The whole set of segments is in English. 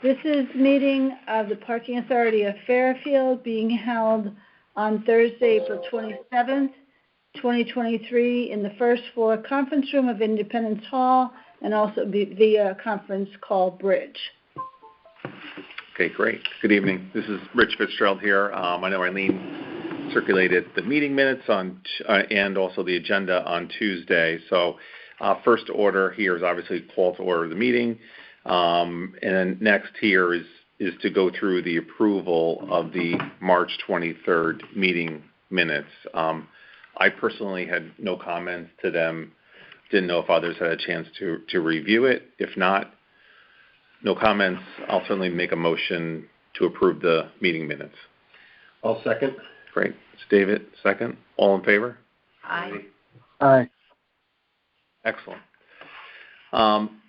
This is meeting of the Parking Authority of Fairfield being held on Thursday, April 27th, 2023 in the first floor conference room of Independence Hall and also via conference call bridge. Okay, great. Good evening. This is Rich Fitzgerald here. I know Eileen circulated the meeting minutes and also the agenda on Tuesday. So first order here is obviously call to order the meeting. And then next here is to go through the approval of the March 23rd meeting minutes. I personally had no comments to them. Didn't know if others had a chance to review it. If not, no comments. I'll certainly make a motion to approve the meeting minutes. I'll second. Great. It's David, second. All in favor? Aye. Aye. Excellent.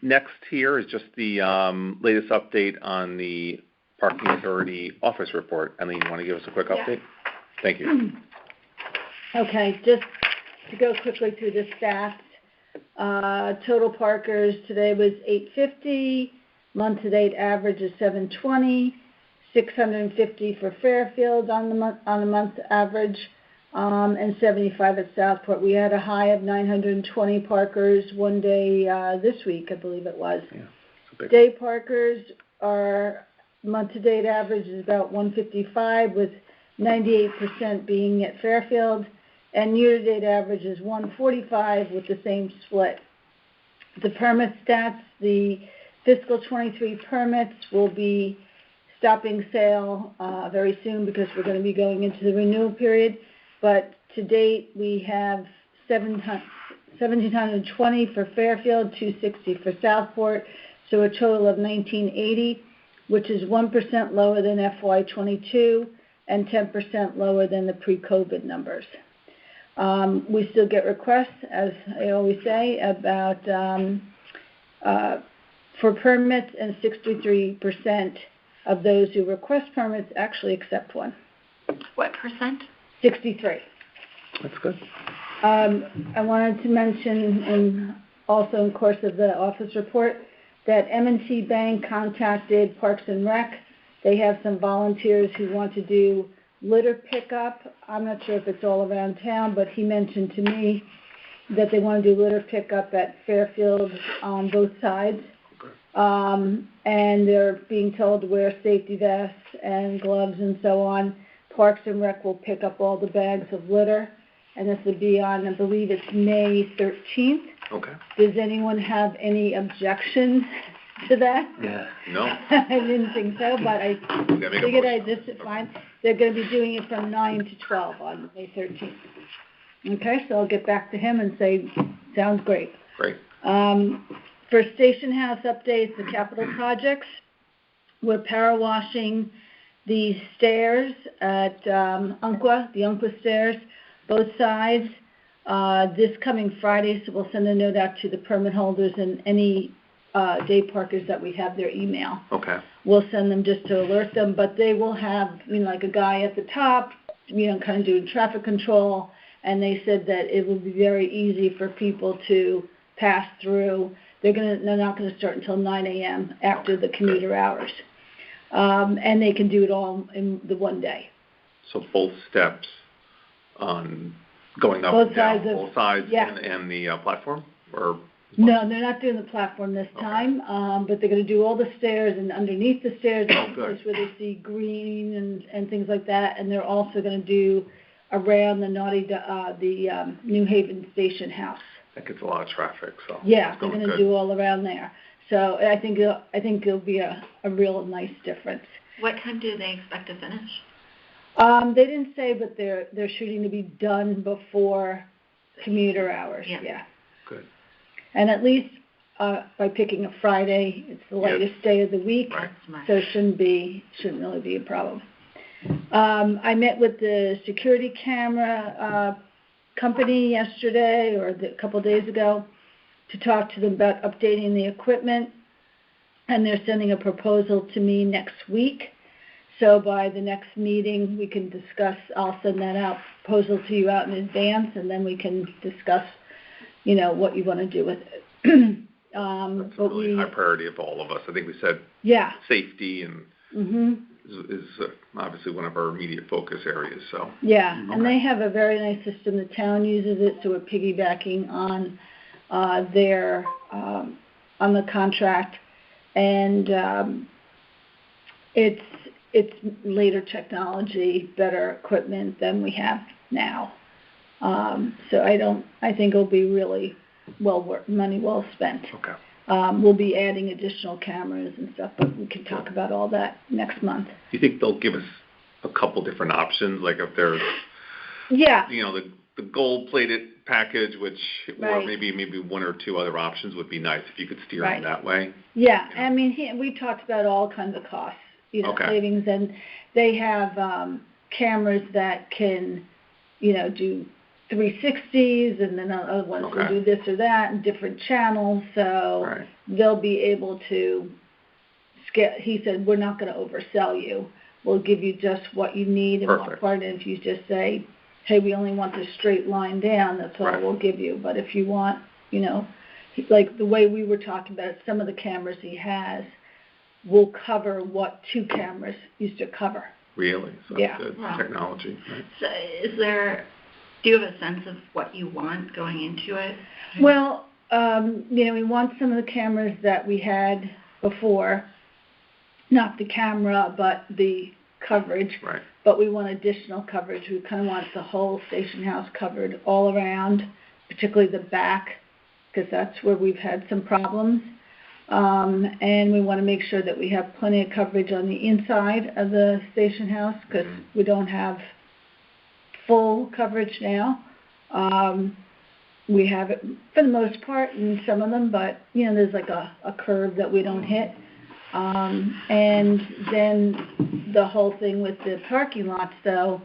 Next here is just the latest update on the Parking Authority office report. Eileen, you want to give us a quick update? Yeah. Thank you. Okay, just to go quickly through the stats. Total parkers today was 850. Month-to-date average is 720. 650 for Fairfield on the month average, and 75 at Southport. We had a high of 920 parkers one day this week, I believe it was. Yeah, day parkers, our month-to-date average is about 155, with 98% being at Fairfield, and year-to-date average is 145 with the same split. The permit stats, the fiscal 23 permits will be stopping sale very soon because we're going to be going into the renewal period. But to date, we have 1,720 for Fairfield, 260 for Southport, so a total of 1,980, which is 1% lower than FY22 and 10% lower than the pre-COVID numbers. We still get requests, as I always say, about for permits, and 63% of those who request permits actually accept one. What percent? 63. That's good. I wanted to mention, and also in course of the office report, that M&T Bank contacted Parks and Rec. They have some volunteers who want to do litter pickup. I'm not sure if it's all around town, but he mentioned to me that they want to do litter pickup at Fairfield on both sides. And they're being told to wear safety vests and gloves and so on. Parks and Rec will pick up all the bags of litter, and this will be on, I believe it's May 13th. Okay. Does anyone have any objections to that? Yeah. No. I didn't think so, but I figured I'd just fine. They're going to be doing it from 9 to 12 on May 13th. Okay, so I'll get back to him and say, sounds great. Great. For Station House updates, the capital projects, we're power washing the stairs at Umpqua, the Umpqua stairs, both sides, this coming Friday, so we'll send a note out to the permit holders and any day parkers that we have their email. Okay. We'll send them just to alert them, but they will have, like a guy at the top, kind of doing traffic control, and they said that it will be very easy for people to pass through. They're not going to start until 9 a.m. after the commuter hours. And they can do it all in the one day. So both steps on going up and down, both sides, yeah. and the platform? Or no, they're not doing the platform this time, but they're going to do all the stairs, and underneath the stairs is where they see green and things like that. And they're also going to do around the New Haven Station House. That gets a lot of traffic, so yeah, they're going to do all around there. So I think it'll be a real nice difference. What time do they expect to finish? They didn't say, but they're shooting to be done before commuter hours. Yeah. Good. And at least by picking a Friday, it's the latest day of the week, right. So it shouldn't really be a problem. I met with the security camera company yesterday or a couple of days ago to talk to them about updating the equipment, and they're sending a proposal to me next week. So by the next meeting we can discuss, I'll send that proposal to you out in advance, and then we can discuss, what you want to do with it. That's a but really high priority of all of us. I think we said yeah. safety and Mhm. is obviously one of our immediate focus areas, so. Yeah, Okay. and they have a very nice system. The town uses it, so we're piggybacking on their on the contract, and it's later technology, better equipment than we have now. So I think it'll be really money well spent. Okay. We'll be adding additional cameras and stuff, but we can talk about all that next month. Do you think they'll give us a couple different options, like if there's, Yeah. you know, the gold-plated package, which, or Right. maybe one or two other options would be nice if you could steer them Right. that way? Yeah, Yeah. I mean, we talked about all kinds of costs, Okay. savings, and they have cameras that can, do 360s, and then other ones will Okay. do this or that, and different channels, so Right. they'll be able to he said, we're not gonna oversell you. We'll give you just what you need and what Perfect. part, and if you just say, hey, we only want this straight line down, that's all Right. we'll give you. But if you want, like the way we were talking about it, some of the cameras he has will cover what 2 cameras used to cover. Really? So Yeah. that's good Wow. technology, right? So do you have a sense of what you want going into it? Well, we want some of the cameras that we had before, not the camera, but the coverage. Right. But we want additional coverage. We kind of want the whole station house covered all around, particularly the back, because that's where we've had some problems. And we want to make sure that we have plenty of coverage on the inside of the station house, because we don't have full coverage now. We have it for the most part in some of them, but, there's like a curve that we don't hit. And then the whole thing with the parking lots, though,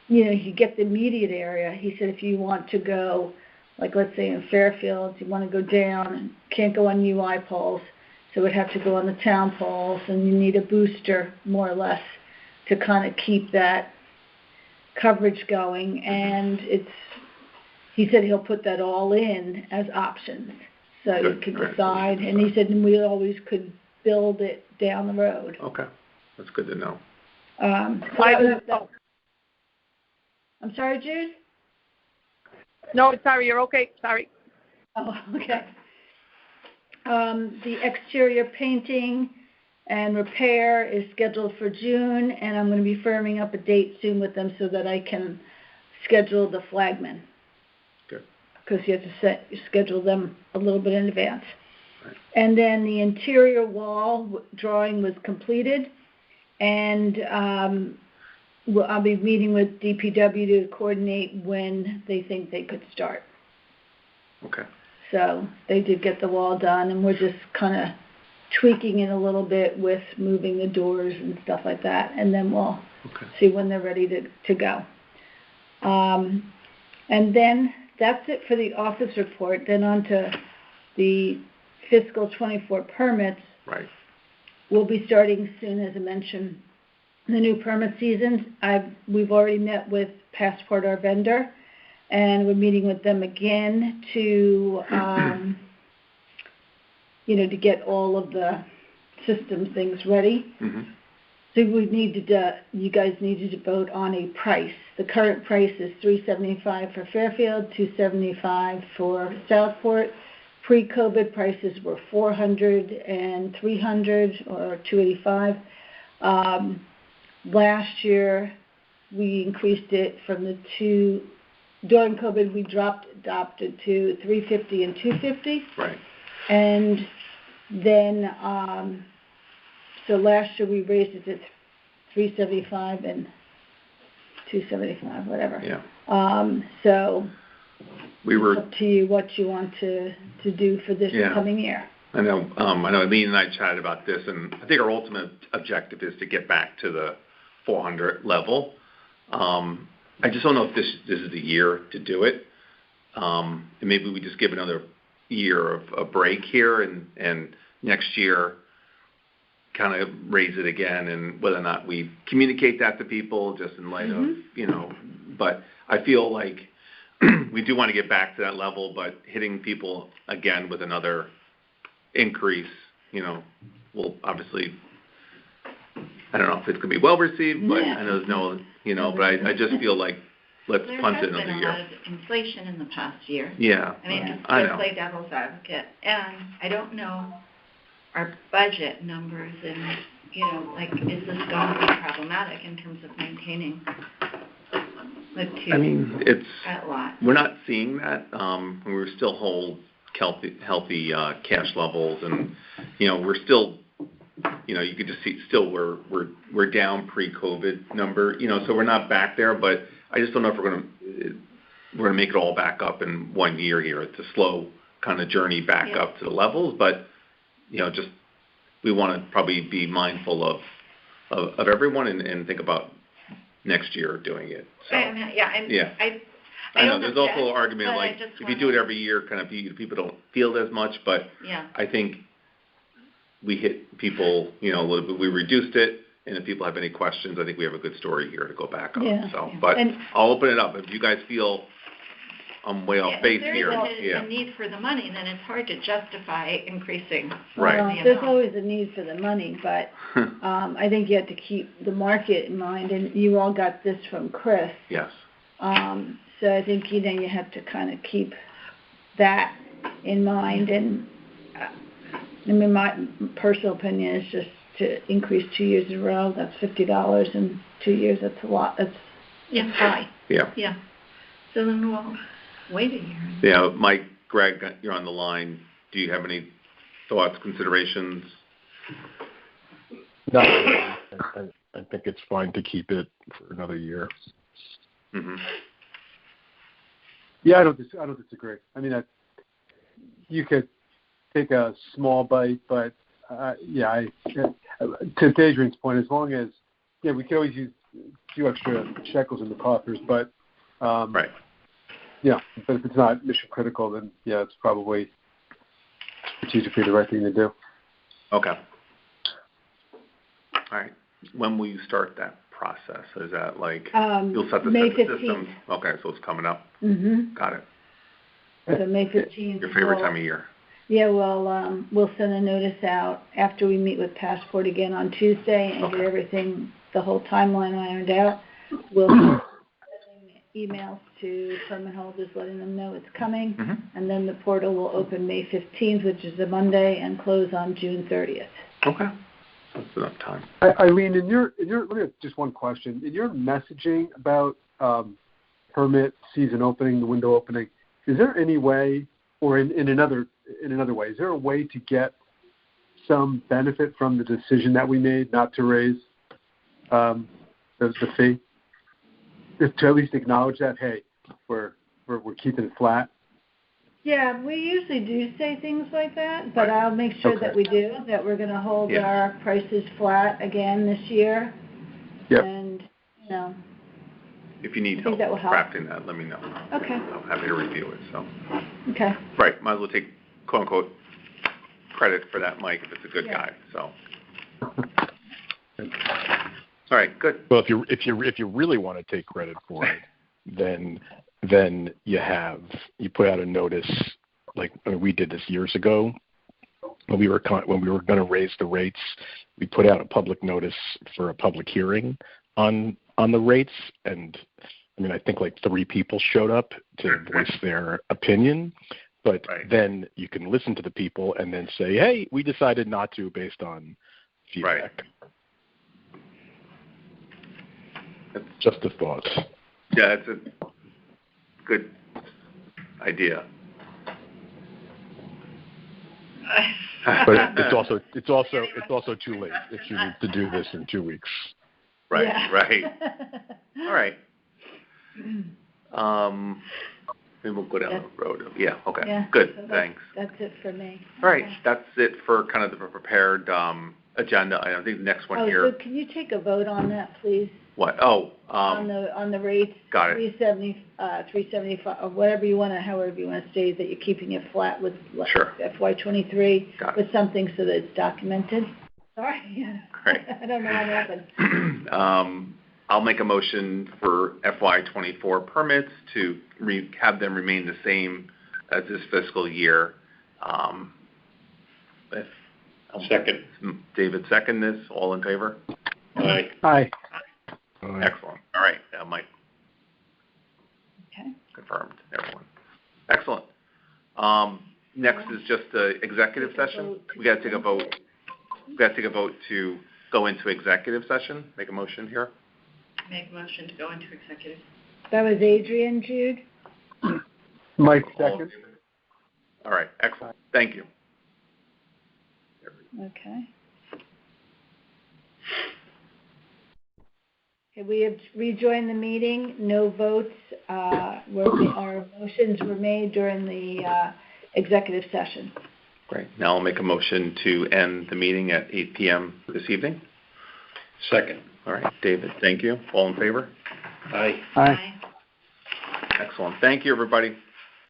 you get the immediate area. He said if you want to go, like let's say in Fairfield, you want to go down and can't go on UI poles, so it would have to go on the town poles, and you need a booster, more or less, to kind of keep that coverage going. And he said he'll put that all in as options. So you Good. can All right. decide, and he said we always could build it down the road. Okay. That's good to know. I'm sorry, Jude? No, sorry, you're okay. Sorry. Oh, okay. The exterior painting and repair is scheduled for June, and I'm going to be firming up a date soon with them so that I can schedule the flagmen. Good. Because you have to schedule them a little bit in advance. Right. And then the interior wall drawing was completed, and I'll be meeting with DPW to coordinate when they think they could start. Okay. So they did get the wall done, and we're just kind of tweaking it a little bit with moving the doors and stuff like that, and then we'll see when they're ready to go. And then that's it for the office report. Then on to the fiscal 24 permits. Right. We'll be starting soon, as I mentioned, the new permit season. We've already met with Passport, our vendor, and we're meeting with them again to to get all of the system things ready. Mm-hmm. So you guys needed to vote on a price. The current price is $375 for Fairfield, $275 for Southport. Pre-COVID prices were $400 and $300, or $285. Last year, we increased it from during COVID, we adopted to $350 and $250. Right. And then, so last year we raised it to $375 and $275, whatever. Yeah. So It's up to you what you want to do for this coming year. I know Eileen and I chatted about this, and I think our ultimate objective is to get back to the 400 level. I just don't know if this is the year to do it. And maybe we just give another year of a break here, and next year kind of raise it again, and whether or not we communicate that to people just in light of, but I feel like we do want to get back to that level, but hitting people again with another increase, will obviously, I don't know if it's going to be well received, but I know there's no, but I just feel like let's punt it another year. There has been a lot of inflation in the past year. Yeah. I mean, just I to know. play devil's advocate, and I don't know our budget numbers and, is this going to be problematic in terms of maintaining the two I mean, at lot? we're not seeing that. We still hold healthy cash levels, and we're still, you could just see still we're down pre-COVID number, so we're not back there. But I just don't know if we're gonna make it all back up in 1 year here. It's a slow kind of journey back up to the levels, but just we want to probably be mindful of everyone and think about next year doing it. So, I know there's also an argument like if you do it every year, kind of people don't feel it as much, but I think we hit people, a little bit. We reduced it, and if people have any questions, I think we have a good story here to go back on. Yeah. So, but I'll open it up if you guys feel I'm way off base here. If there is a need for the money, then it's hard to justify increasing. Right. Well, there's always a need for the money, but I think you have to keep the market in mind, and you all got this from Chris. Yes. So I think, you have to kind of keep that in mind, and my personal opinion is just to increase 2 years in a row. That's $50 in 2 years. That's a lot. That's high. Yeah. Yeah. So then we'll wait a year. Yeah, Mike, Greg, you're on the line. Do you have any thoughts, considerations? No, I think it's fine to keep it for another year. Mm-hmm. Yeah, I don't disagree. I mean, you could take a small bite, but to Adrian's point, as long as we can always use a few extra shekels in the coffers, but right. Yeah, but if it's not mission critical, then it's probably strategically the right thing to do. Okay. All right. When will you start that process? Is that like you'll set the May system? 15th. Okay, so it's coming up. Mm-hmm. Got it. So May 15th. Your favorite time of year? Yeah, well, we'll send a notice out after we meet with Passport again on Tuesday and get everything, the whole timeline ironed out. We'll start sending emails to permit holders letting them know it's coming, and then the portal will open May 15th, which is a Monday, and close on June 30th. Okay. That's enough time. Eileen, in your let me ask just one question. In your messaging about permit season opening, the window opening, is there any way, or in another way, is there a way to get some benefit from the decision that we made not to raise the fee? Just to at least acknowledge that, hey, we're keeping it flat. Yeah, we usually do say things like that, but I'll make sure that we do, that we're going to hold our prices flat again this year. Yep. And, if you need help crafting that, let me know. Okay. I'm happy to review it. So. Okay. Right. Might as well take quote unquote credit for that, Mike, if it's a good guy. So. All right. Good. Well, if you really want to take credit for it, then you put out a notice like we did this years ago when we were going to raise the rates. We put out a public notice for a public hearing on the rates, and I think like 3 people showed up to voice their opinion. But then you can listen to the people and then say, hey, we decided not to based on feedback. Right. Just a thought. Yeah, that's a good idea. But it's also too late if you need to do this in 2 weeks. Right. Yeah. Right. All right. Maybe we'll go down the road. Yeah. Okay. Yeah, Good. so Thanks. That's it for me. All right. That's it for kind of the prepared agenda. I think the next one here. So can you take a vote on that, please? What? Oh. On the rates. Got it. 375, or whatever you want to, however you want to say that you're keeping it flat with Sure. FY23 Got it. with something so that it's documented. Sorry. Great. I don't know what happened. I'll make a motion for FY24 permits to have them remain the same as this fiscal year. Second. David, second this. All in favor? Aye. Aye. Excellent. All right, Mike. Okay. Confirmed, everyone. Excellent. Next is just the executive session. We got to take a vote. We got to take a vote to go into executive session. Make a motion here. Make a motion to go into executive. That was Adrian, Jude? Mike, second. All right, excellent. Thank you. Okay. Okay, we have rejoined the meeting. No votes, our motions were made during the executive session. Great. Now I'll make a motion to end the meeting at 8 p.m. this evening. Second. All right, David, thank you. All in favor? Aye. Aye. Excellent. Thank you, everybody.